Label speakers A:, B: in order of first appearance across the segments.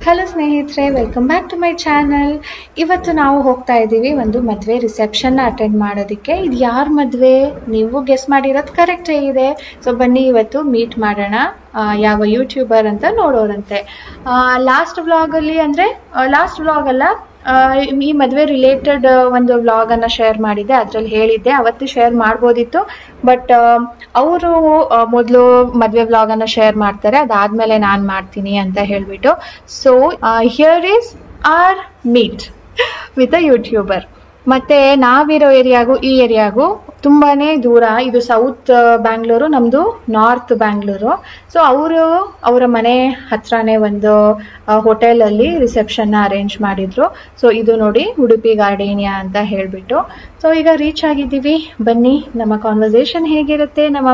A: Hello ಸ್ನೇಹಿತರೆ, welcome back to my channel. ಇವತ್ತು ನಾವು ಹೋಗ್ತಾ ಇದ್ದೀವಿ ಒಂದು ಮದುವೆ ರಿಸೆಪ್ಷನ್ನ ಅಟೆಂಡ್ ಮಾಡೋದಕ್ಕೆ. ಇದು ಯಾರ ಮದುವೆ ನೀವು ಗೆಸ್ ಮಾಡಿರೋದು ಕರೆಕ್ಟ್ ಇದೆ. ಸೊ ಬನ್ನಿ ಇವತ್ತು ಮೀಟ್ ಮಾಡೋಣ ಯಾವ ಯೂಟ್ಯೂಬರ್ ಅಂತ ನೋಡೋರಂತೆ. ಲಾಸ್ಟ್ ವ್ಲಾಗಲ್ಲಿ ಅಂದರೆ ಲಾಸ್ಟ್ ವ್ಲಾಗ್ ಅಲ್ಲ, ಈ ಮದುವೆ ರಿಲೇಟೆಡ್ ಒಂದು ವ್ಲಾಗನ್ನು ಶೇರ್ ಮಾಡಿದ್ದೆ. ಅದರಲ್ಲಿ ಹೇಳಿದ್ದೆ ಅವತ್ತು ಶೇರ್ ಮಾಡ್ಬೋದಿತ್ತು, ಬಟ್ ಅವರು ಮೊದಲು ಮದುವೆ ವ್ಲಾಗನ್ನು ಶೇರ್ ಮಾಡ್ತಾರೆ, ಅದಾದಮೇಲೆ ನಾನು ಮಾಡ್ತೀನಿ ಅಂತ ಹೇಳಿಬಿಟ್ಟು. So here is our meet with a YouTuber. ಮತ್ತು ನಾವಿರೋ ಏರಿಯಾಗೂ ಈ ಏರಿಯಾಗೂ ತುಂಬಾ ದೂರ. ಇದು ಸೌತ್ ಬ್ಯಾಂಗ್ಳೂರು, ನಮ್ಮದು ನಾರ್ತ್ ಬ್ಯಾಂಗ್ಳೂರು. ಸೊ ಅವರ ಮನೆ ಹತ್ರನೇ ಒಂದು ಹೋಟೆಲಲ್ಲಿ ರಿಸೆಪ್ಷನ್ನ ಅರೇಂಜ್ ಮಾಡಿದ್ರು. ಸೊ ಇದು ನೋಡಿ ಉಡುಪಿ ಗಾರ್ಡೇನಿಯಾ ಅಂತ ಹೇಳಿಬಿಟ್ಟು. ಸೊ ಈಗ ರೀಚ್ ಆಗಿದ್ದೀವಿ. ಬನ್ನಿ, ನಮ್ಮ ಕಾನ್ವರ್ಸೇಷನ್ ಹೇಗಿರುತ್ತೆ, ನಮ್ಮ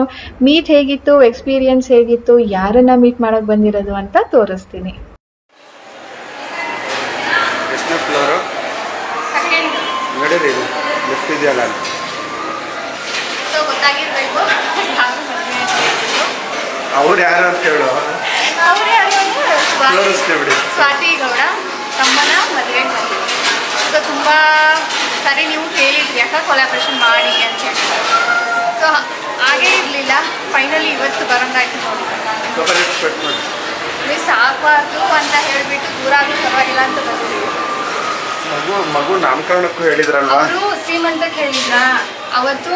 A: ಮೀಟ್ ಹೇಗಿತ್ತು, ಎಕ್ಸ್ಪೀರಿಯನ್ಸ್ ಹೇಗಿತ್ತು, ಯಾರನ್ನ ಮೀಟ್ ಮಾಡೋಕ್ಕೆ ಬಂದಿರೋದು ಅಂತ ತೋರಿಸ್ತೀನಿ.
B: ಅವ್ರು ಯಾರು ಅಂತ ಹೇಳು.
C: ಸ್ವಾತಿ ಗೌಡ ತಮ್ಮನ ಮದುವೆಗೆ ಬಂದಿದ್ವಿ. ಸೊ ತುಂಬ ಸರಿ ನೀವು ಕೇಳಿದ್ರಿ ಯಾಕೆ ಕೊಲಾಬ್ರೇಷನ್ ಮಾಡಿ ಅಂತ ಹೇಳಿ. ಸೊ ಹಾಗೇ ಇರಲಿಲ್ಲ, ಫೈನಲಿ ಇವತ್ತು ಬರೋಂಗಾಯ್ತು ನೋಡಿ. ಮಿಸ್ ಆಗಬಾರ್ದು ಅಂತ ಹೇಳಿಬಿಟ್ಟು ದೂರ ಆದರೂ ಪರವಾಗಿಲ್ಲ ಅಂತ ಬಂದಿದ್ದೀವಿ.
B: ಮಗು ನಾಮಕರಣಕ್ಕೂ ಹೇಳಿದ್ರಲ್ವಾ,
C: ಅವರು ಶ್ರೀಮಂತಕ್ಕೆ ಹೇಳಿದ್ರ ಅವತ್ತು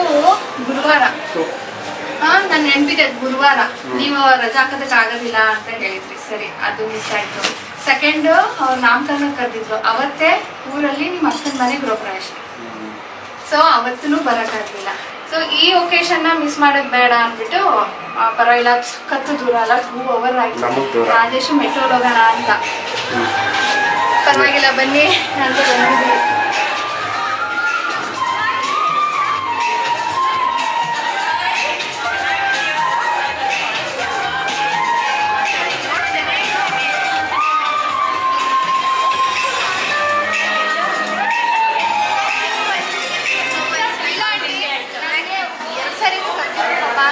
C: ಗುರುವಾರ. ನನ್ನ ನೆನಪಿದೆ, ಗುರುವಾರ ನೀವು ರಜಾ ಹಾಕೋದಕ್ಕೆ ಆಗೋದಿಲ್ಲ ಅಂತ ಹೇಳಿದ್ರಿ. ಸರಿ, ಅದು ಮಿಸ್ ಆಯ್ತು. ಸೆಕೆಂಡ್ ಅವ್ರು ನಾಮಕರಣ ಕರೆದಿದ್ರು, ಅವತ್ತೇ ಊರಲ್ಲಿ ನಿಮ್ಮ ಅಕ್ಕನ ಮನೆ ಗೃಹಪ್ರವೇಶ. ಸೊ ಅವತ್ತೂ ಬರೋಕ್ಕಾಗಲಿಲ್ಲ. ಸೊ ಈ ಒಕೇಶನ್ನ ಮಿಸ್ ಮಾಡೋದು ಬೇಡ ಅಂದ್ಬಿಟ್ಟು ಪರವಾಗಿಲ್ಲ, ಕತ್ತು ದೂರ ಅಲ್ಲ, 2 hour ಆಯ್ತು. ರಾಜೇಶ್ ಮೆಟ್ರೋಲ್ ಹೋಗೋಣ ಅಂತ, ಪರವಾಗಿಲ್ಲ ಬನ್ನಿ ಅಂತ ಬಂದಿದ್ವಿ.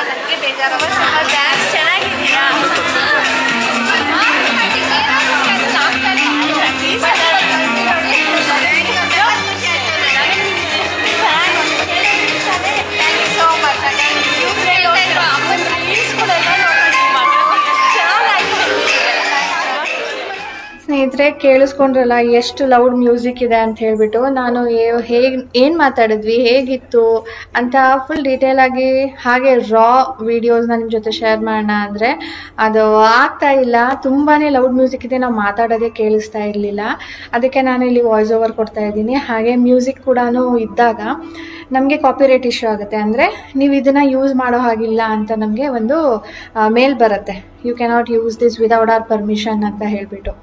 C: ನನಗೆ ಬೇಜಾರವ, ಡ್ಯಾನ್ಸ್ ಚೆನ್ನಾಗಿದ್ದೀರಾ?
A: ಸ್ನೇಹಿತರೆ, ಕೇಳಿಸ್ಕೊಂಡ್ರಲ್ಲ ಎಷ್ಟು ಲೌಡ್ ಮ್ಯೂಸಿಕ್ ಇದೆ ಅಂತ ಹೇಳ್ಬಿಟ್ಟು. ನಾನು ಏನು ಮಾತಾಡಿದ್ವಿ, ಹೇಗಿತ್ತು ಅಂತ ಫುಲ್ ಡೀಟೇಲ್ ಆಗಿ ಹಾಗೆ ರಾ ವಿಡಿಯೋಸ್ನ ನಿಮ್ಮ ಜೊತೆ ಶೇರ್ ಮಾಡೋಣ ಅಂದರೆ ಅದು ಆಗ್ತಾ ಇಲ್ಲ. ತುಂಬಾ ಲೌಡ್ ಮ್ಯೂಸಿಕ್ ಇದೆ, ನಾವು ಮಾತಾಡೋದೇ ಕೇಳಿಸ್ತಾ ಇರಲಿಲ್ಲ. ಅದಕ್ಕೆ ನಾನು ಇಲ್ಲಿ ವಾಯ್ಸ್ ಓವರ್ ಕೊಡ್ತಾ ಇದ್ದೀನಿ. ಹಾಗೆ ಮ್ಯೂಸಿಕ್ ಕೂಡ ಇದ್ದಾಗ ನಮಗೆ ಕಾಪಿರೈಟ್ ಇಶ್ಯೂ ಆಗುತ್ತೆ. ಅಂದರೆ ನೀವು ಇದನ್ನು ಯೂಸ್ ಮಾಡೋ ಹಾಗಿಲ್ಲ ಅಂತ ನಮಗೆ ಒಂದು ಮೇಲ್ ಬರುತ್ತೆ, you cannot use this without our permission ಅಂತ ಹೇಳಿಬಿಟ್ಟು.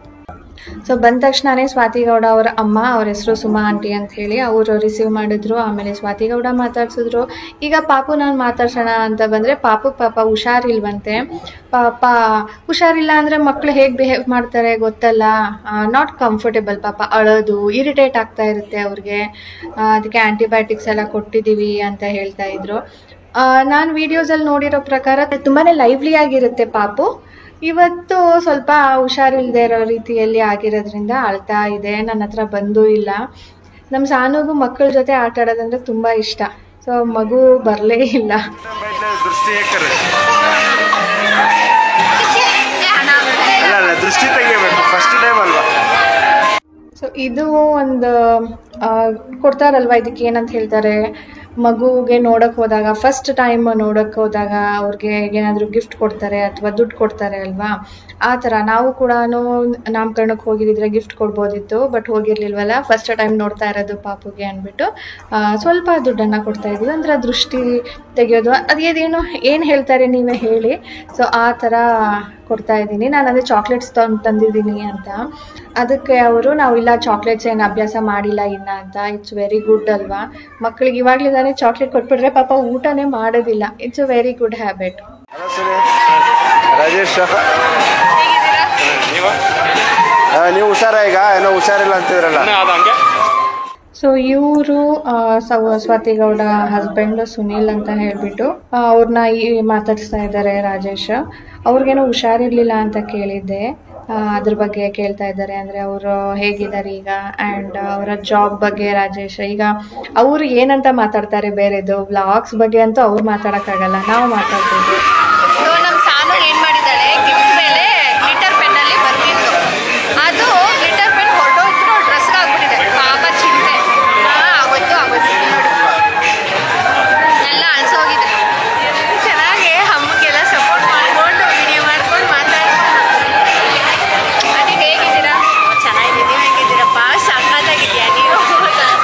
A: ಸೊ ಬಂದ ತಕ್ಷಣನೇ ಸ್ವಾತಿ ಗೌಡ ಅವರ ಅಮ್ಮ, ಅವ್ರ ಹೆಸರು ಸುಮಾ ಆಂಟಿ ಅಂತ ಹೇಳಿ, ಅವರು ರಿಸೀವ್ ಮಾಡಿದ್ರು. ಆಮೇಲೆ ಸ್ವಾತಿ ಗೌಡ ಮಾತಾಡ್ಸಿದ್ರು. ಈಗ ಪಾಪು ನಾನು ಮಾತಾಡ್ಸೋಣ ಅಂತ ಬಂದರೆ ಪಾಪ ಹುಷಾರಿಲ್ವಂತೆ. ಪಾಪ ಹುಷಾರಿಲ್ಲ ಅಂದರೆ ಮಕ್ಕಳು ಹೇಗೆ ಬಿಹೇವ್ ಮಾಡ್ತಾರೆ ಗೊತ್ತಲ್ಲ, ನಾಟ್ ಕಂಫರ್ಟೇಬಲ್. ಪಾಪ ಅಳೋದು, ಇರಿಟೇಟ್ ಆಗ್ತಾ ಇರುತ್ತೆ ಅವ್ರಿಗೆ. ಅದಕ್ಕೆ ಆ್ಯಂಟಿಬಯೋಟಿಕ್ಸ್ ಎಲ್ಲ ಕೊಟ್ಟಿದ್ದೀವಿ ಅಂತ ಹೇಳ್ತಾ ಇದ್ರು. ನಾನು ವಿಡಿಯೋಸಲ್ಲಿ ನೋಡಿರೋ ಪ್ರಕಾರ ತುಂಬಾ ಲೈವ್ಲಿ ಆಗಿರುತ್ತೆ ಪಾಪು. ಇವತ್ತು ಸ್ವಲ್ಪ ಹುಷಾರಿಲ್ಲದೆ ಇರೋ ರೀತಿಯಲ್ಲಿ ಆಗಿರೋದ್ರಿಂದ ಅಳ್ತಾ ಇದೆ. ನನ್ನ ಹತ್ರ ಬಂದೂ ಇಲ್ಲ. ನಮ್ಮ ಸಾನುಗೂ ಮಕ್ಕಳ ಜೊತೆ ಆಟ ಆಡೋದಂದ್ರೆ ತುಂಬ ಇಷ್ಟ. ಸೊ ಮಗು ಬರಲೇ ಇಲ್ಲ. ಸೊ ಇದು ಒಂದು ಕೊಡ್ತಾರಲ್ವ, ಇದಕ್ಕೆ ಏನಂತ ಹೇಳ್ತಾರೆ, ಮಗುಗೆ ನೋಡಕ್ಕೆ ಹೋದಾಗ, ಫಸ್ಟ್ ಟೈಮ್ ನೋಡಕ್ಕೆ ಹೋದಾಗ ಅವ್ರಿಗೆ ಏನಾದರೂ ಗಿಫ್ಟ್ ಕೊಡ್ತಾರೆ ಅಥವಾ ದುಡ್ಡು ಕೊಡ್ತಾರೆ ಅಲ್ವಾ, ಆ ಥರ ನಾವು ಕೂಡ ನಾಮಕರಣಕ್ಕೆ ಹೋಗಿದ್ದಿದ್ರೆ ಗಿಫ್ಟ್ ಕೊಡ್ಬೋದಿತ್ತು, ಬಟ್ ಹೋಗಿರ್ಲಿಲ್ವಲ್ಲ. ಫಸ್ಟ್ ಟೈಮ್ ನೋಡ್ತಾ ಇರೋದು ಪಾಪುಗೆ ಅಂದ್ಬಿಟ್ಟು ಸ್ವಲ್ಪ ದುಡ್ಡನ್ನು ಕೊಡ್ತಾ ಇದ್ವಿ. ಅಂದರೆ ದೃಷ್ಟಿ ತೆಗೆಯೋದು, ಅದೇನು ಏನು ಹೇಳ್ತಾರೆ ನೀವೇ ಹೇಳಿ. ಸೊ ಆ ಥರ ಕೊಡ್ತಾ ಇದ್ದೀನಿ. ನಾನು ಅದೇ ಚಾಕ್ಲೇಟ್ಸ್ ತಂದಿದ್ದೀನಿ ಅಂತ. ಅದಕ್ಕೆ ಅವರು, ನಾವು ಇಲ್ಲ ಚಾಕ್ಲೇಟ್ಸ್ ಏನು ಅಭ್ಯಾಸ ಮಾಡಿಲ್ಲ ಇನ್ನ ಅಂತ. ಇಟ್ಸ್ ವೆರಿ ಗುಡ್ ಅಲ್ವಾ, ಮಕ್ಕಳಿಗೆ ಇವಾಗಲಿಂದಾನೆ ಚಾಕ್ಲೇಟ್ ಕೊಟ್ಬಿಟ್ರೆ ಪಾಪ ಊಟನೇ ಮಾಡೋದಿಲ್ಲ. It's a very good habit.
B: Rajesh, ನೀವು ಹುಷಾರ? ಈಗ ಏನೋ ಹುಷಾರಿಲ್ಲ ಅಂತಿದ್ರಲ್ಲ.
A: ಸೊ ಇವರು ಸ್ವಾತಿ ಗೌಡ ಹಸ್ಬೆಂಡ್ ಸುನೀಲ್ ಅಂತ ಹೇಳ್ಬಿಟ್ಟು ಅವ್ರನ್ನ ಮಾತಾಡಿಸ್ತಾ ಇದ್ದಾರೆ ರಾಜೇಶ್. ಅವ್ರಿಗೇನೋ ಹುಷಾರಿರ್ಲಿಲ್ಲ ಅಂತ ಕೇಳಿದ್ದೆ. ಅದ್ರ ಬಗ್ಗೆ ಕೇಳ್ತಾ ಇದ್ದಾರೆ. ಅಂದರೆ ಅವರು ಹೇಗಿದ್ದಾರೆ ಈಗ ಆ್ಯಂಡ್ ಅವರ ಜಾಬ್ ಬಗ್ಗೆ. ರಾಜೇಶ್ ಈಗ ಅವರು ಏನಂತ ಮಾತಾಡ್ತಾರೆ ಬೇರೆದು, ವ್ಲಾಗ್ಸ್ ಬಗ್ಗೆ ಅಂತೂ ಅವ್ರು ಮಾತಾಡೋಕ್ಕಾಗಲ್ಲ, ನಾವು ಮಾತಾಡ್ತೀವಿ.
C: ಸೊ ನಮ್ಮ ಸಾನು ಏನು ಮಾಡಿದ್ದಾಳೆ, ಗಿಫ್ಟ್ ಮೇಲೆ ಗ್ಲಿಟರ್ ಪೆನ್ನಲ್ಲಿ ಬರ್ತಿತ್ತು, ಅದು ಗ್ಲಿಟರ್ ಪೆನ್ ಹೊರಟೋಗ್ಬಿಟ್ಟು ಡ್ರೆಸ್ಗೆ ಆಗ್ಬಿಟ್ಟಿದೆ. ಪಾಪ ಚಿಂತೆ. ಅವತ್ತು ನೋಡಿ ಎಲ್ಲ ಅಳಿಸೋಗಿದೆ. ಚೆನ್ನಾಗಿ ಅಮ್ಮಗೆಲ್ಲ ಸಪೋರ್ಟ್ ಮಾಡ್ಕೊಂಡು ವಿಡಿಯೋ ಮಾಡ್ಕೊಂಡು ಮಾತಾಡ್ಕೊಂಡು. ಅದು ಹೇಗಿದ್ದೀರಾ? ಚೆನ್ನಾಗಿದ್ದೀನಿ. ನೀವು ಹೇಗಿದ್ದೀರಪ್ಪ? ಸಣ್ಣದಾಗಿದೆಯಾ ನೀವು?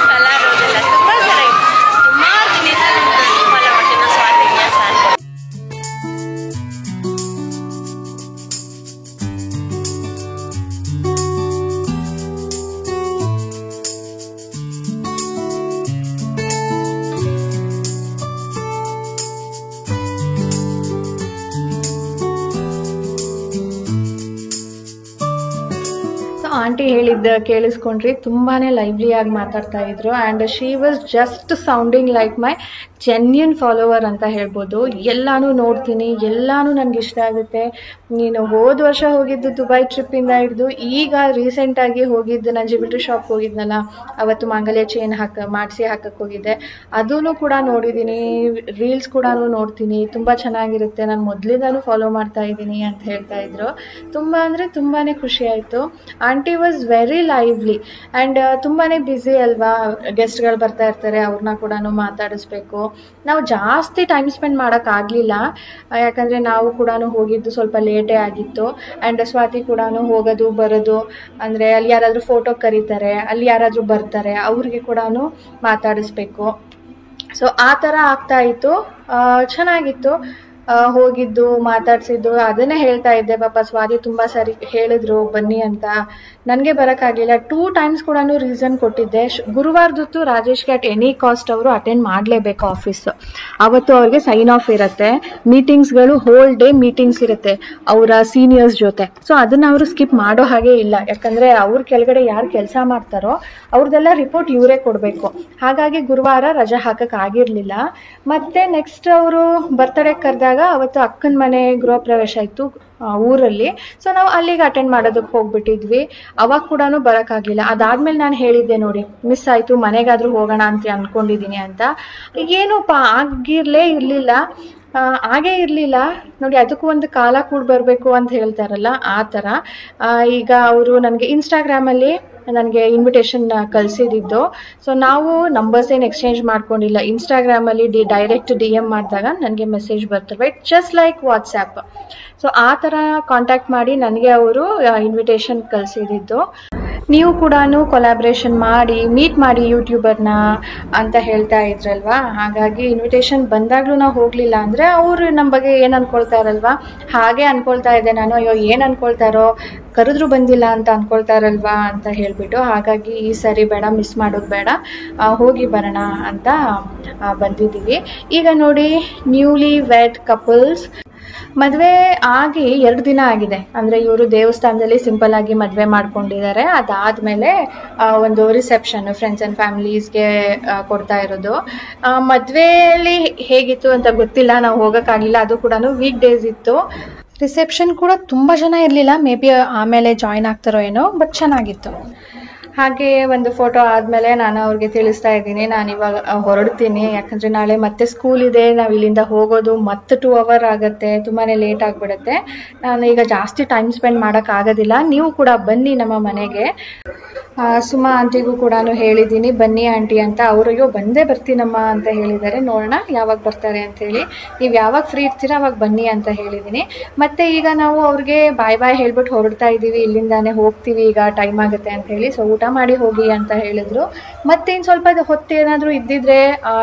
C: ಕಲರ್ ಹೋದಿಲ್ಲ, ತುಂಬ ಚೆನ್ನಾಗಿ ಸುಮಾರು ದಿನ ಫಾಲೋ ಮಾಡ್ತೀನಿ ಸ್ವಾತಿಗೆ ಸಾಕು.
A: ಆಂಟಿ ಹೇಳಿದ್ದ ಕೇಳಿಸ್ಕೊಂಡ್ರಿ, ತುಂಬಾನೇ ಲೈವ್ಲಿ ಆಗಿ ಮಾತಾಡ್ತಾ ಇದ್ರು. And she was just sounding like my genuine follower ಅಂತ ಹೇಳ್ಬೋದು. ಎಲ್ಲಾನು ನೋಡ್ತೀನಿ, ಎಲ್ಲಾನು ನನಗೆ ಇಷ್ಟ ಆಗುತ್ತೆ. ನೀನು ಹೋದ ವರ್ಷ ಹೋಗಿದ್ದು ದುಬೈ ಟ್ರಿಪ್ಪಿಂದ ಹಿಡಿದು ಈಗ ರೀಸೆಂಟಾಗಿ ಹೋಗಿದ್ದು, ನಾನು ಜ್ಯುವೆಲ್ರಿ ಶಾಪ್ ಹೋಗಿದ್ನಲ್ಲ, ಅವತ್ತು ಮಾಂಗಲ್ಯ ಚೈನ್ ಮಾಡಿಸಿ ಹಾಕಕ್ಕೆ ಹೋಗಿದ್ದೆ, ಅದೂ ಕೂಡ ನೋಡಿದ್ದೀನಿ. ರೀಲ್ಸ್ ಕೂಡ ನೋಡ್ತೀನಿ, ತುಂಬ ಚೆನ್ನಾಗಿರುತ್ತೆ, ನಾನು ಮೊದಲಿಂದನೂ ಫಾಲೋ ಮಾಡ್ತಾ ಇದ್ದೀನಿ ಅಂತ ಹೇಳ್ತಾ ಇದ್ರು. ತುಂಬ ಅಂದರೆ ತುಂಬಾ ಖುಷಿ ಆಯಿತು. Aunty was very lively and ತುಂಬಾ ಬ್ಯುಸಿ ಅಲ್ವಾ, ಗೆಸ್ಟ್ಗಳು ಬರ್ತಾ ಇರ್ತಾರೆ, ಅವ್ರನ್ನ ಕೂಡ ಮಾತಾಡಿಸ್ಬೇಕು. ನಾವು ಜಾಸ್ತಿ ಟೈಮ್ ಸ್ಪೆಂಡ್ ಮಾಡೋಕ್ಕಾಗಲಿಲ್ಲ, ಯಾಕಂದರೆ ನಾವು ಕೂಡ ಹೋಗಿದ್ದು ಸ್ವಲ್ಪ ಲೇಟೇ ಆಗಿತ್ತು. ಆ್ಯಂಡ್ ಸ್ವಾತಿ ಕೂಡ ಹೋಗೋದು ಬರೋದು, ಅಂದರೆ ಅಲ್ಲಿ ಯಾರಾದರೂ ಫೋಟೋ ಕರೀತಾರೆ, ಅಲ್ಲಿ ಯಾರಾದರೂ ಬರ್ತಾರೆ, ಅವ್ರಿಗೆ ಕೂಡ ಮಾತಾಡಿಸ್ಬೇಕು. ಸೊ ಆ ಥರ ಆಗ್ತಾ ಇತ್ತು. ಚೆನ್ನಾಗಿತ್ತು. ಹೋಗಿದ್ದು ಮಾತಾಡ್ಸಿದ್ದು ಅದನ್ನೇ ಹೇಳ್ತಾ ಇದ್ದೆ. ಪಾಪ ಸ್ವಾತಿ ತುಂಬ ಸರಿ ಹೇಳಿದ್ರು ಬನ್ನಿ ಅಂತ, ನನಗೆ ಬರೋಕ್ಕಾಗಲಿಲ್ಲ. 2 times ಕೂಡ ರೀಸನ್ ಕೊಟ್ಟಿದ್ದೆ. ಗುರುವಾರದೊತ್ತು ರಾಜೇಶ್ಗೆ ಅಟ್ ಎನಿ ಕಾಸ್ಟ್ ಅವರು ಅಟೆಂಡ್ ಮಾಡಲೇಬೇಕು ಆಫೀಸು. ಅವತ್ತು ಅವ್ರಿಗೆ ಸೈನ್ ಆಫ್ ಇರುತ್ತೆ, ಮೀಟಿಂಗ್ಸ್ಗಳು ಹೋಲ್ ಡೇ ಮೀಟಿಂಗ್ಸ್ ಇರುತ್ತೆ ಅವರ ಸೀನಿಯರ್ಸ್ ಜೊತೆ. ಸೊ ಅದನ್ನು ಅವರು ಸ್ಕಿಪ್ ಮಾಡೋ ಹಾಗೆ ಇಲ್ಲ, ಯಾಕಂದರೆ ಅವ್ರ ಕೆಳಗಡೆ ಯಾರು ಕೆಲಸ ಮಾಡ್ತಾರೋ ಅವ್ರದ್ದೆಲ್ಲ ರಿಪೋರ್ಟ್ ಇವರೇ ಕೊಡಬೇಕು. ಹಾಗಾಗಿ ಗುರುವಾರ ರಜೆ ಹಾಕೋಕ್ಕಾಗಿರಲಿಲ್ಲ. ಮತ್ತು ನೆಕ್ಸ್ಟ್ ಅವರು ಬರ್ತಡೇ ಕರೆದಾಗ ಅವತ್ತು ಅಕ್ಕನ ಮನೆ ಗೃಹ ಪ್ರವೇಶ ಇತ್ತು ಊರಲ್ಲಿ. ಸೊ ನಾವು ಅಲ್ಲಿಗೆ ಅಟೆಂಡ್ ಮಾಡೋದಕ್ಕೆ ಹೋಗ್ಬಿಟ್ಟಿದ್ವಿ. ಅವಾಗ ಕೂಡ ಬರೋಕ್ಕಾಗಲಿಲ್ಲ. ಅದಾದ್ಮೇಲೆ ನಾನು ಹೇಳಿದ್ದೆ ನೋಡಿ, ಮಿಸ್ ಆಯಿತು, ಮನೆಗಾದರೂ ಹೋಗೋಣ ಅಂತ ಅಂದ್ಕೊಂಡಿದ್ದೀನಿ ಅಂತ. ಏನೋಪ್ಪ ಇರಲಿಲ್ಲ, ಹಾಗೇ ಇರಲಿಲ್ಲ ನೋಡಿ. ಅದಕ್ಕೂ ಒಂದು ಕಾಲ ಕೂಡ ಬರಬೇಕು ಅಂತ ಹೇಳ್ತಾರಲ್ಲ, ಆ ಥರ. ಈಗ ಅವರು ನನಗೆ ಇನ್ಸ್ಟಾಗ್ರಾಮಲ್ಲಿ ನನಗೆ ಇನ್ವಿಟೇಷನ್ ಕಳಿಸಿದ್ದು. ಸೊ ನಾವು ನಂಬರ್ಸ್ ಏನು ಎಕ್ಸ್ಚೇಂಜ್ ಮಾಡ್ಕೊಂಡಿಲ್ಲ. ಇನ್ಸ್ಟಾಗ್ರಾಮಲ್ಲಿ ಡೈರೆಕ್ಟ್ DM ಮಾಡಿದಾಗ ನನಗೆ ಮೆಸೇಜ್ ಬರ್ತವೆ, ಜಸ್ಟ್ ಲೈಕ್ ವಾಟ್ಸ್ಯಾಪ್. ಸೊ ಆ ಥರ ಕಾಂಟ್ಯಾಕ್ಟ್ ಮಾಡಿ ನನಗೆ ಅವರು ಇನ್ವಿಟೇಷನ್ ಕಳಿಸಿದ್ದು. ನೀವು ಕೂಡ ಕೊಲಾಬ್ರೇಷನ್ ಮಾಡಿ ಮೀಟ್ ಮಾಡಿ ಯೂಟ್ಯೂಬರ್ನ ಅಂತ ಹೇಳ್ತಾ ಇದ್ರಲ್ವಾ. ಹಾಗಾಗಿ ಇನ್ವಿಟೇಷನ್ ಬಂದಾಗಲೂ ನಾವು ಹೋಗಲಿಲ್ಲ ಅಂದರೆ ಅವರು ನಮ್ಮ ಬಗ್ಗೆ ಏನು ಅನ್ಕೊಳ್ತಾರಲ್ವಾ, ಹಾಗೆ ಅನ್ಕೊಳ್ತಾ ಇದ್ದೆ ನಾನು. ಅಯ್ಯೋ ಏನು ಅನ್ಕೊಳ್ತಾರೋ, ಕರೆದ್ರೂ ಬಂದಿಲ್ಲ ಅಂತ ಅನ್ಕೊಳ್ತಾರಲ್ವಾ ಅಂತ ಹೇಳಿಬಿಟ್ಟು. ಹಾಗಾಗಿ ಈ ಸರಿ ಬೇಡ, ಮಿಸ್ ಮಾಡೋದು ಬೇಡ, ಹೋಗಿ ಬರೋಣ ಅಂತ ಬಂದಿದ್ದೀವಿ. ಈಗ ನೋಡಿ, ನ್ಯೂಲಿ ವೆಡ್ ಕಪಲ್ಸ್ ಮದುವೆ ಆಗಿ 2 ದಿನ ಆಗಿದೆ. ಅಂದರೆ ಇವರು ದೇವಸ್ಥಾನದಲ್ಲಿ ಸಿಂಪಲ್ ಆಗಿ ಮದುವೆ ಮಾಡ್ಕೊಂಡಿದ್ದಾರೆ. ಅದಾದಮೇಲೆ ಒಂದು ರಿಸೆಪ್ಷನ್ ಫ್ರೆಂಡ್ಸ್ ಆ್ಯಂಡ್ ಫ್ಯಾಮಿಲೀಸ್ಗೆ ಕೊಡ್ತಾ ಇರೋದು. ಮದುವೆಯಲ್ಲಿ ಹೇಗಿತ್ತು ಅಂತ ಗೊತ್ತಿಲ್ಲ, ನಾವು ಹೋಗೋಕ್ಕಾಗಲಿಲ್ಲ. ಅದು ಕೂಡ ವೀಕ್ ಡೇಸ್ ಇತ್ತು. ರಿಸೆಪ್ಷನ್ ಕೂಡ ತುಂಬ ಜನ ಇರಲಿಲ್ಲ, ಮೇ ಬಿ ಆಮೇಲೆ ಜಾಯ್ನ್ ಆಗ್ತಾರೋ ಏನೋ, ಬಟ್ ಚೆನ್ನಾಗಿತ್ತು. ಹಾಗೆ ಒಂದು ಫೋಟೋ ಆದಮೇಲೆ ನಾನು ಅವ್ರಿಗೆ ತಿಳಿಸ್ತಾ ಇದ್ದೀನಿ, ನಾನು ಇವಾಗ ಹೊರಡ್ತೀನಿ, ಯಾಕಂದರೆ ನಾಳೆ ಮತ್ತೆ ಸ್ಕೂಲ್ ಇದೆ, ನಾವು ಇಲ್ಲಿಂದ ಹೋಗೋದು ಮತ್ತೆ 2 hour ಆಗುತ್ತೆ, ತುಂಬಾ ಲೇಟ್ ಆಗಿಬಿಡುತ್ತೆ. ನಾನು ಈಗ ಜಾಸ್ತಿ ಟೈಮ್ ಸ್ಪೆಂಡ್ ಮಾಡೋಕ್ಕಾಗೋದಿಲ್ಲ. ನೀವು ಕೂಡ ಬನ್ನಿ ನಮ್ಮ ಮನೆಗೆ. ಸುಮಾ ಆಂಟಿಗೂ ಕೂಡ ಹೇಳಿದ್ದೀನಿ ಬನ್ನಿ ಆಂಟಿ ಅಂತ. ಅವರಿಗೂ ಬಂದೇ ಬರ್ತೀನಮ್ಮ ಅಂತ ಹೇಳಿದ್ದಾರೆ. ನೋಡೋಣ ಯಾವಾಗ ಬರ್ತಾರೆ ಅಂಥೇಳಿ. ನೀವು ಯಾವಾಗ ಫ್ರೀ ಇರ್ತೀರ ಅವಾಗ ಬನ್ನಿ ಅಂತ ಹೇಳಿದ್ದೀನಿ. ಮತ್ತು ಈಗ ನಾವು ಅವ್ರಿಗೆ ಬಾಯ್ ಹೇಳ್ಬಿಟ್ಟು ಹೊರಡ್ತಾ ಇದ್ದೀವಿ, ಇಲ್ಲಿಂದಾನೇ ಹೋಗ್ತೀವಿ, ಈಗ ಟೈಮ್ ಆಗುತ್ತೆ ಅಂತ ಹೇಳಿ. ಸೊ ಊಟ ಮಾಡಿ ಹೋಗಿ ಅಂತ ಹೇಳಿದ್ರು. ಮತ್ತೆ ಇನ್ನು ಸ್ವಲ್ಪ ಹೊತ್ತು ಏನಾದರೂ ಇದ್ದಿದ್ರೆ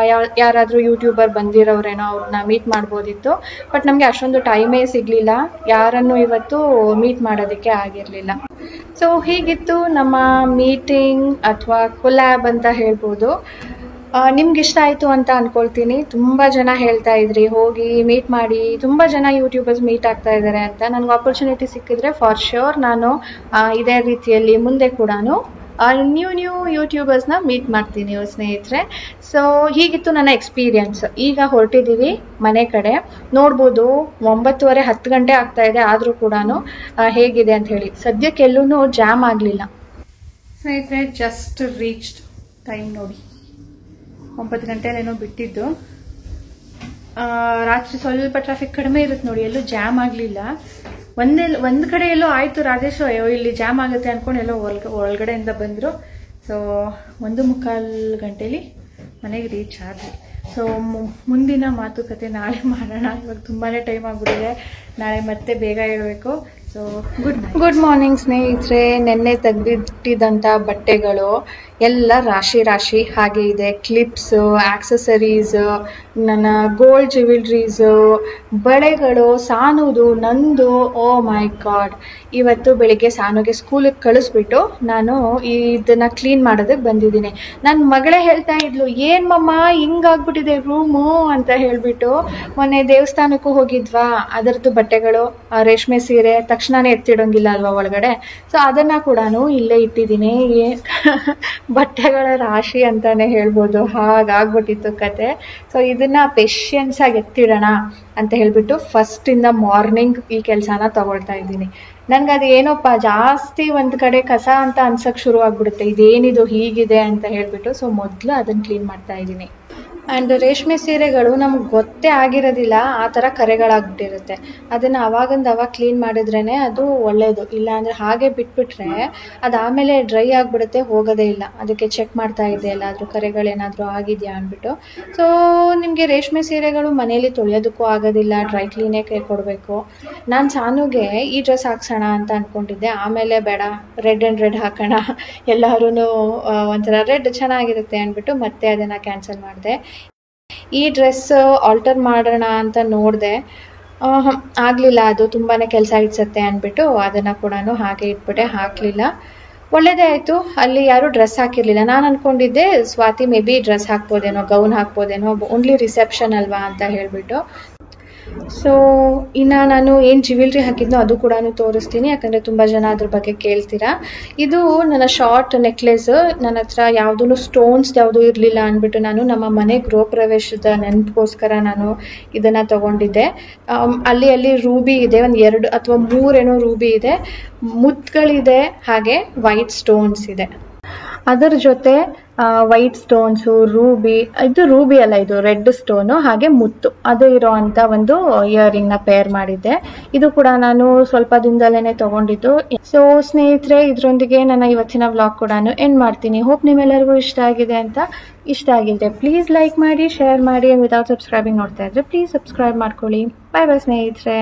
A: ಯಾರಾದರೂ ಯೂಟ್ಯೂಬರ್ ಬಂದಿರೋರೇನೋ ಅವ್ರನ್ನ ಮೀಟ್ ಮಾಡ್ಬೋದಿತ್ತು. ಬಟ್ ನಮಗೆ ಅಷ್ಟೊಂದು ಟೈಮೇ ಸಿಗಲಿಲ್ಲ, ಯಾರನ್ನು ಇವತ್ತು ಮೀಟ್ ಮಾಡೋದಕ್ಕೆ ಆಗಿರಲಿಲ್ಲ. ಸೊ ಹೀಗಿತ್ತು ನಮ್ಮ ಮೀಟಿಂಗ್ ಅಥವಾ ಕೊಲ್ಯಾಬ್ ಅಂತ ಹೇಳ್ಬೋದು. ನಿಮ್ಗೆ ಇಷ್ಟ ಆಯಿತು ಅಂತ ಅಂದ್ಕೊಳ್ತೀನಿ. ತುಂಬ ಜನ ಹೇಳ್ತಾ ಇದ್ರಿ ಹೋಗಿ ಮೀಟ್ ಮಾಡಿ, ತುಂಬ ಜನ ಯೂಟ್ಯೂಬರ್ಸ್ ಮೀಟ್ ಆಗ್ತಾ ಇದ್ದಾರೆ ಅಂತ. ನನಗೆ ಆಪರ್ಚುನಿಟಿ ಸಿಕ್ಕಿದ್ರೆ ಫಾರ್ ಶ್ಯೂರ್ ನಾನು ಇದೇ ರೀತಿಯಲ್ಲಿ ಮುಂದೆ ಕೂಡ ನ್ಯೂ ಯೂಟ್ಯೂಬರ್ಸ್ನ ಮೀಟ್ ಮಾಡ್ತೀನಿ ಸ್ನೇಹಿತರೆ. ಸೊ ಹೀಗಿತ್ತು ನನ್ನ ಎಕ್ಸ್ಪೀರಿಯನ್ಸ್. ಈಗ ಹೊರಟಿದ್ದೀವಿ ಮನೆ ಕಡೆ. ನೋಡ್ಬೋದು 9:30 10 ಗಂಟೆ ಆಗ್ತಾ ಇದೆ, ಆದರೂ ಕೂಡ ಹೇಗಿದೆ ಅಂತ ಹೇಳಿ. ಸದ್ಯಕ್ಕೆ ಎಲ್ಲೂ ಜಾಮ್ ಆಗಲಿಲ್ಲ ಸ್ನೇಹಿತರೆ. Just reached. ಟೈಮ್ ನೋಡಿ 9 ಗಂಟೆಲೇನೋ ಬಿಟ್ಟಿದ್ದು. ರಾತ್ರಿ ಸ್ವಲ್ಪ ಟ್ರಾಫಿಕ್ ಕಡಿಮೆ ಇರುತ್ತೆ ನೋಡಿ, ಎಲ್ಲೂ ಜಾಮ್ ಆಗಲಿಲ್ಲ. ಒಂದು ಕಡೆ ಎಲ್ಲೋ ಆಯಿತು ರಾಜೇಶ್, ಅಯ್ಯೋ ಇಲ್ಲಿ ಜಾಮ್ ಆಗುತ್ತೆ ಅಂದ್ಕೊಂಡು ಎಲ್ಲೋ ಒಳಗಡೆಯಿಂದ ಬಂದರು. ಸೊ 1:45 ಗಂಟೆಲಿ ಮನೆಗೆ ರೀಚ್ ಆದ್ವಿ. ಸೊ ಮುಂದಿನ ಮಾತುಕತೆ ನಾಳೆ ಮಾಡೋಣ. ಇವಾಗ ತುಂಬಾ ಟೈಮ್ ಆಗಿಬಿಟ್ಟಿದೆ, ನಾಳೆ ಮತ್ತೆ ಬೇಗ ಇರಬೇಕು. ಸೊ ಗುಡ್ ಮಾರ್ನಿಂಗ್ ಸ್ನೇಹಿತರೆ. ನೆನ್ನೆ ತೆಗೆದಿಟ್ಟಿದ್ದಂಥ ಬಟ್ಟೆಗಳು ಎಲ್ಲ ರಾಶಿ ಹಾಗೆ ಇದೆ. ಕ್ಲಿಪ್ಸು, ಆಕ್ಸೆಸರೀಸ್, ನನ್ನ ಗೋಲ್ಡ್ ಜ್ಯುವೆಲ್ರೀಸು, ಬಳೆಗಳು, ಸಾನುದು ನಂದು. ಓ ಮೈ ಗಾಡ್. ಇವತ್ತು ಬೆಳಿಗ್ಗೆ ಸಾನುಗೆ ಸ್ಕೂಲಿಗೆ ಕಳಿಸ್ಬಿಟ್ಟು ನಾನು ಇದನ್ನು ಕ್ಲೀನ್ ಮಾಡೋದಕ್ಕೆ ಬಂದಿದ್ದೀನಿ. ನನ್ನ ಮಗಳೇ ಹೇಳ್ತಾ ಇದ್ಲು, ಏನು ಮಮ್ಮ ಹಿಂಗಾಗ್ಬಿಟ್ಟಿದೆ ರೂಮು ಅಂತ ಹೇಳಿಬಿಟ್ಟು. ಮೊನ್ನೆ ದೇವಸ್ಥಾನಕ್ಕೂ ಹೋಗಿದ್ವಾ, ಅದರದ್ದು ಬಟ್ಟೆಗಳು, ರೇಷ್ಮೆ ಸೀರೆ ತಕ್ಷಣನೇ ಎತ್ತಿಡೋಂಗಿಲ್ಲ ಅಲ್ವಾ ಒಳಗಡೆ. ಸೊ ಅದನ್ನು ಕೂಡ ಇಲ್ಲೇ ಇಟ್ಟಿದ್ದೀನಿ. ಬಟ್ಟೆಗಳ ರಾಶಿ ಅಂತಾನೆ ಹೇಳ್ಬೋದು, ಹಾಗಾಗ್ಬಿಟ್ಟಿತ್ತು ಕತೆ. ಸೊ ಇದನ್ನ ಪೇಷನ್ಸ್ ಆಗಿ ಎತ್ತಿಡೋಣ ಅಂತ ಹೇಳ್ಬಿಟ್ಟು ಫಸ್ಟಿಂದ ಮಾರ್ನಿಂಗ್ ಈ ಕೆಲಸನ ತಗೊಳ್ತಾ ಇದ್ದೀನಿ. ನನ್ಗದು ಏನೋಪ್ಪ ಜಾಸ್ತಿ ಒಂದು ಕಡೆ ಕಸ ಅಂತ ಅನ್ಸಕ್ ಶುರು ಆಗ್ಬಿಡುತ್ತೆ, ಇದೇನಿದು ಹೀಗಿದೆ ಅಂತ ಹೇಳ್ಬಿಟ್ಟು. ಸೊ ಮೊದಲು ಅದನ್ನ ಕ್ಲೀನ್ ಮಾಡ್ತಾ ಇದ್ದೀನಿ. ಆ್ಯಂಡ್ ರೇಷ್ಮೆ ಸೀರೆಗಳು ನಮ್ಗೆ ಗೊತ್ತೇ ಆಗಿರೋದಿಲ್ಲ, ಆ ಥರ ಕರೆಗಳಾಗ್ಬಿಟ್ಟಿರುತ್ತೆ. ಅದನ್ನು ಅವಾಗ ಕ್ಲೀನ್ ಮಾಡಿದ್ರೇ ಅದು ಒಳ್ಳೆಯದು. ಇಲ್ಲಾಂದರೆ ಹಾಗೆ ಬಿಟ್ಬಿಟ್ರೆ ಅದಾದಮೇಲೆ ಡ್ರೈ ಆಗಿಬಿಡುತ್ತೆ, ಹೋಗೋದೇ ಇಲ್ಲ. ಅದಕ್ಕೆ ಚೆಕ್ ಮಾಡ್ತಾ ಇದ್ದೆ ಎಲ್ಲಾದರೂ ಕರೆಗಳೇನಾದರೂ ಆಗಿದೆಯಾ ಅಂದ್ಬಿಟ್ಟು. ಸೊ ನಿಮಗೆ ರೇಷ್ಮೆ ಸೀರೆಗಳು ಮನೇಲಿ ತೊಳೆಯೋದಕ್ಕೂ ಆಗೋದಿಲ್ಲ, ಡ್ರೈ ಕ್ಲೀನೇ ಕೊಡಬೇಕು. ನಾನು ಸಾನುಗೆ ಈ ಡ್ರೆಸ್ ಹಾಕ್ಸೋಣ ಅಂತ ಅಂದ್ಕೊಂಡಿದ್ದೆ, ಆಮೇಲೆ ಬೇಡ ರೆಡ್ ಆ್ಯಂಡ್ ರೆಡ್ ಹಾಕೋಣ, ಎಲ್ಲರೂ ಒಂಥರ ರೆಡ್ ಚೆನ್ನಾಗಿರುತ್ತೆ ಅಂದ್ಬಿಟ್ಟು ಮತ್ತೆ ಅದನ್ನು ಕ್ಯಾನ್ಸಲ್ ಮಾಡಿದೆ. ಈ ಡ್ರೆಸ್ ಆಲ್ಟರ್ ಮಾಡೋಣ ಅಂತ ನೋಡಿದೆ, ಆಗಲಿಲ್ಲ. ಅದು ತುಂಬಾ ಕೆಲಸ ಇಡ್ಸತ್ತೆ ಅಂದ್ಬಿಟ್ಟು ಅದನ್ನು ಕೂಡ ಹಾಗೆ ಇಟ್ಬಿಟ್ಟೆ, ಹಾಕಲಿಲ್ಲ. ಒಳ್ಳೇದೇ ಆಯಿತು. ಅಲ್ಲಿ ಯಾರೂ ಡ್ರೆಸ್ ಹಾಕಿರಲಿಲ್ಲ. ನಾನು ಅಂದ್ಕೊಂಡಿದ್ದೆ ಸ್ವಾತಿ ಮೇ ಬಿ ಡ್ರೆಸ್ ಹಾಕ್ಬೋದೇನೋ, ಗೌನ್ ಹಾಕ್ಬೋದೇನೋ, ಓನ್ಲಿ ರಿಸೆಪ್ಷನ್ ಅಲ್ವಾ ಅಂತ ಹೇಳಿಬಿಟ್ಟು. ಸೊ ಇನ್ನು ನಾನು ಏನು ಜ್ಯುವೆಲ್ರಿ ಹಾಕಿದ್ನೋ ಅದು ಕೂಡ ತೋರಿಸ್ತೀನಿ, ಯಾಕಂದರೆ ತುಂಬ ಜನ ಅದ್ರ ಬಗ್ಗೆ ಕೇಳ್ತೀರಾ. ಇದು ನನ್ನ ಶಾರ್ಟ್ ನೆಕ್ಲೆಸ್. ನನ್ನ ಹತ್ರ ಯಾವುದೂ ಸ್ಟೋನ್ಸ್ ಯಾವುದೂ ಇರಲಿಲ್ಲ ಅಂದ್ಬಿಟ್ಟು ನಾನು ನಮ್ಮ ಮನೆ ಗೃಹ ಪ್ರವೇಶದ ನೆನಪಿಗೋಸ್ಕರ ನಾನು ಇದನ್ನು ತಗೊಂಡಿದ್ದೆ. ಅಲ್ಲಿ ರೂಬಿ ಇದೆ, ಒಂದು 2 ಅಥವಾ 3 ರೂಬಿ ಇದೆ, ಮುತ್ತುಗಳಿದೆ, ಹಾಗೆ ವೈಟ್ ಸ್ಟೋನ್ಸ್ ಇದೆ. ಅದರ ಜೊತೆ ವೈಟ್ ಸ್ಟೋನ್ಸು, ರೂಬಿ, ಇದು ರೂಬಿ ಅಲ್ಲ, ಇದು ರೆಡ್ ಸ್ಟೋನು, ಹಾಗೆ ಮುತ್ತು ಅದು ಇರೋ ಅಂಥ ಒಂದು ಇಯರಿಂಗ್ನ ಪೇರ್ ಮಾಡಿದ್ದೆ. ಇದು ಕೂಡ ನಾನು ಸ್ವಲ್ಪ ದಿನದಲ್ಲೇ ತಗೊಂಡಿದ್ದು. ಸೊ ಸ್ನೇಹಿತರೆ, ಇದರೊಂದಿಗೆ ನನ್ನ ಇವತ್ತಿನ ವ್ಲಾಗ್ ಕೂಡ ಎಂಡ್ ಮಾಡ್ತೀನಿ. ಹೋಪ್ ನಿಮ್ಮೆಲ್ಲರಿಗೂ ಇಷ್ಟ ಆಗಿದೆ ಅಂತ. ಇಷ್ಟ ಆಗಿದ್ರೆ ಪ್ಲೀಸ್ ಲೈಕ್ ಮಾಡಿ, ಶೇರ್ ಮಾಡಿ. ವಿತೌಟ್ ಸಬ್ಸ್ಕ್ರೈಬಿಂಗ್ ನೋಡ್ತಾ ಇದ್ರೆ ಪ್ಲೀಸ್ ಸಬ್ಸ್ಕ್ರೈಬ್ ಮಾಡ್ಕೊಳ್ಳಿ. ಬಾಯ್ ಬಾಯ್ ಸ್ನೇಹಿತರೆ.